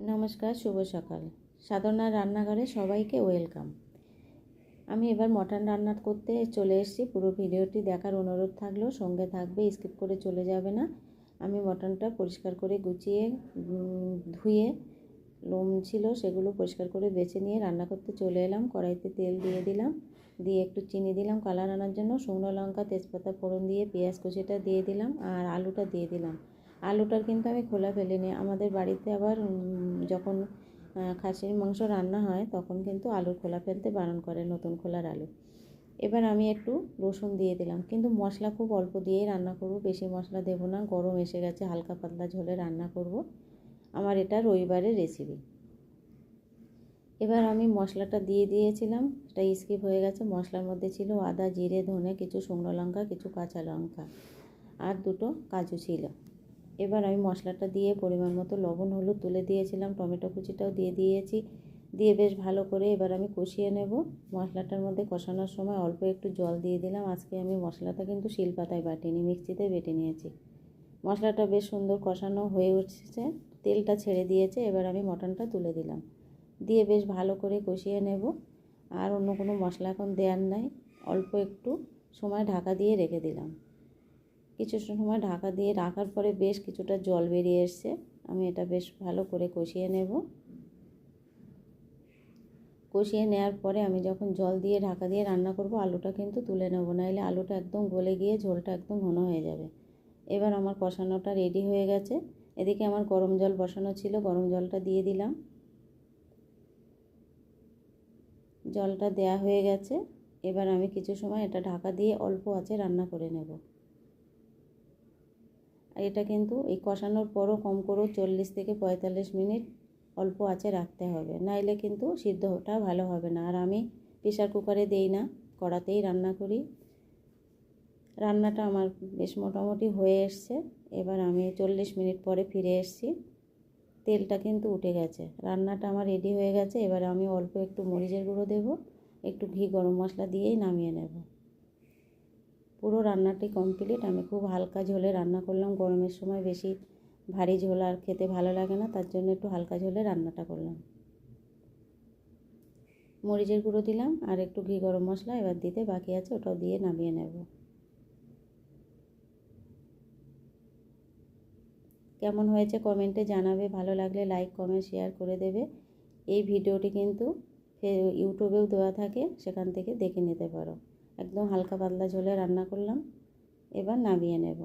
নমস্কার, শুভ সকাল। সাধনার রান্নাঘরে সবাইকে ওয়েলকাম। আমি এবার মটন রান্না করতে চলে এসেছি। পুরো ভিডিওটি দেখার অনুরোধ থাকলো, সঙ্গে থাকবে, স্কিপ করে চলে যাবে না। আমি মটনটা পরিষ্কার করে গুছিয়ে ধুয়ে লোম ছিল সেগুলো পরিষ্কার করে বেছে নিয়ে রান্না করতে চলে এলাম। কড়াইতে তেল দিয়ে দিলাম, দিয়ে একটু চিনি দিলাম কালার আনার জন্য, শুকনো লঙ্কা তেজপাতা ফোড়ন দিয়ে পেঁয়াজ কুচিটা দিয়ে দিলাম আর আলুটা দিয়ে দিলাম। আলুটার কিন্তু আমি খোলা ফেলিনি। আমাদের বাড়িতে আবার যখন খাসির মাংস রান্না হয় তখন কিন্তু আলুর খোলা ফেলতে বারণ করে, নতুন খোলার আলু। এবার আমি একটু রসুন দিয়ে দিলাম, কিন্তু মশলা খুব অল্প দিয়েই রান্না করব, বেশি মশলা দেব না। গরম এসে গেছে, হালকা পাতলা ঝোলে রান্না করব। আমার এটা রবিবারের রেসিপি। এবার আমি মশলাটা দিয়ে দিয়েছিলাম, এটা স্কিপ হয়ে গেছে। মশলার মধ্যে ছিল আদা, জিরে, ধনে, কিছু শুকনো লঙ্কা, কিছু কাঁচা লঙ্কা আর দুটো কাজু ছিল। এবার আমি মশলাটা দিয়ে পরিমাণ মতো লবণ হলুদ তুলে দিয়েছিলাম, টমেটো কুচিটাও দিয়ে দিয়েছি, দিয়ে বেশ ভালো করে এবার আমি কষিয়ে নেব। মশলাটার মধ্যে কষানোর সময় অল্প একটু জল দিয়ে দিলাম। আজকে আমি মশলাটা কিন্তু শিলপাতায় বাটিনি, মিক্সিতে বেটে নিয়েছি। মশলাটা বেশ সুন্দর কষানো হয়ে উঠছে, তেলটা ছেড়ে দিয়েছে। এবার আমি মটনটা তুলে দিলাম, দিয়ে বেশ ভালো করে কষিয়ে নেব। আর অন্য কোনো মশলা এখন দেওয়ার নাই। অল্প একটু সময় ঢাকা দিয়ে রেখে দিলাম। কিছু সময় ঢাকা দিয়ে রাখার পরে বেশ কিছুটা জল বেরিয়ে এসছে। আমি এটা বেশ ভালো করে কষিয়ে নেব। কষিয়ে নেওয়ার পরে আমি যখন জল দিয়ে ঢাকা দিয়ে রান্না করব, আলুটা কিন্তু তুলে নেব, নাহলে আলুটা একদম গলে গিয়ে ঝোলটা একদম ঘন হয়ে যাবে। এবার আমার কষানোটা রেডি হয়ে গেছে। এদিকে আমার গরম জল বসানো ছিল, গরম জলটা দিয়ে দিলাম। জলটা দেয়া হয়ে গেছে। এবার আমি কিছু সময় এটা ঢাকা দিয়ে অল্প আঁচে রান্না করে নেব। আর এটা কিন্তু এই কষানোর পরও কম করেও 40 থেকে 45 মিনিট অল্প আঁচে রাখতে হবে, নাইলে কিন্তু সিদ্ধটা ভালো হবে না। আর আমি প্রেসার কুকারে দেই না, কড়াতেই রান্না করি। রান্নাটা আমার বেশ মোটামুটি হয়ে এসছে। এবার আমি 40 মিনিট পরে ফিরে এসেছি, তেলটা কিন্তু উঠে গেছে। রান্নাটা আমার রেডি হয়ে গেছে। এবার আমি অল্প একটু মরিচের গুঁড়ো দেব, একটু ঘি গরম মশলা দিয়েই নামিয়ে নেব। পুরো রান্নাটি কমপ্লিট। আমি খুব হালকা ঝোলে রান্না করলাম। গরমের সময় বেশি ভারী ঝোল আর খেতে ভালো লাগে না, তার জন্য একটু হালকা ঝোলে রান্নাটা করলাম। মরিচের গুঁড়ো দিলাম আর একটু ঘি গরম মশলা এবার দিতে বাকি আছে, ওটাও দিয়ে নামিয়ে নেব। কেমন হয়েছে কমেন্টে জানাবে, ভালো লাগলে লাইক কমেন্ট শেয়ার করে দেবে। এই ভিডিওটি কিন্তু ইউটিউবেও দেওয়া থাকে, সেখান থেকে দেখে নিতে পারো। একদম হালকা পাতলা ঝোলে রান্না করলাম, এবার নামিয়ে নেব।